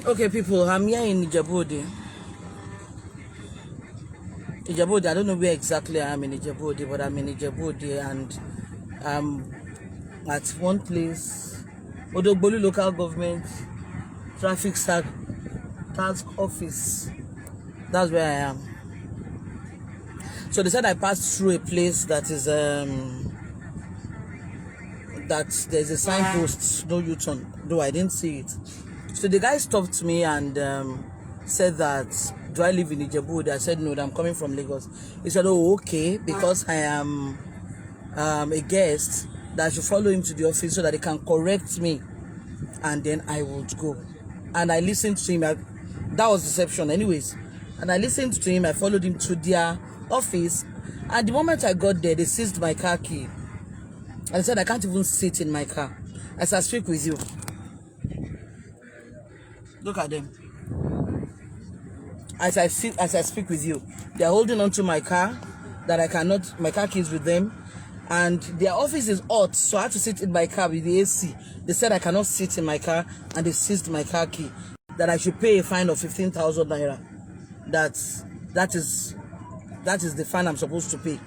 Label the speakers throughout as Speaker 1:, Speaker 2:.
Speaker 1: Okay, people, I'm here in Ijebu-Ode. Ijebu-Ode, I don't know where exactly I am in Ijebu-Ode, but I'm in Ijebu-Ode and I'm at one place, Odogbolu Local Government Traffic Task Office. That's where I am. So they said I passed through a place that is that there's a signpost, no U-turn, though I didn't see it. So the guy stopped me and said that, do I live in Ijebu-Ode? I said no, that I'm coming from Lagos. He said, oh, okay, because I am a guest, that I should follow him to the office so that he can correct me, and then I would go. And I listened to him. That was deception anyways. And I listened to him. I followed him to their office, and the moment I got there, they seized my car key. And I said, I can't even sit in my car. As I speak with you, look at them. As I speak with you, they are holding on to my car, that I cannot, my car keys with them, and their office is hot, so I have to sit in my car with the AC. They said I cannot sit in my car, and they seized my car key, that I should pay a fine of 15,000 naira. That is the fine I'm supposed to pay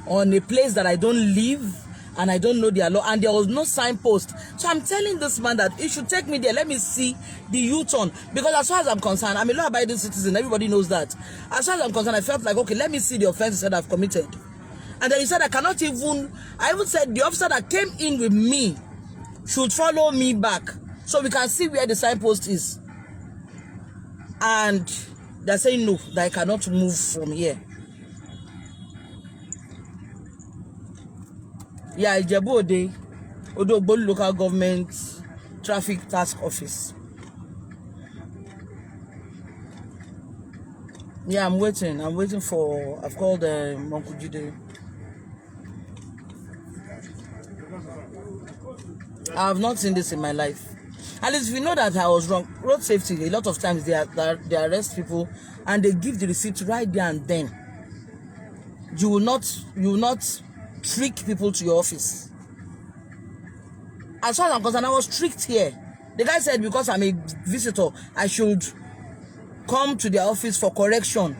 Speaker 1: on a place that I don't live, and I don't know their law, and there was no signpost. So I'm telling this man that he should take me there. Let me see the U-turn, because as far as I'm concerned, I'm a law-abiding citizen. Everybody knows that. As far as I'm concerned, I felt like, okay, let me see the offense that I've committed. And then he said I cannot even. I even said the officer that came in with me should follow me back so we can see where the signpost is. And they're saying no, that I cannot move from here. Yeah, Ijebu-Ode, Odogbolu Local Government Traffic Task Office. Yeah, I'm waiting. For, I've called Uncle Jide. I have not seen this in my life. At least if you know that I was wrong, road safety, a lot of times they arrest people and they give the receipt right there and then. You will not trick people to your office. As far as I'm concerned, I was tricked here. The guy said because I'm a visitor, I should come to their office for correction.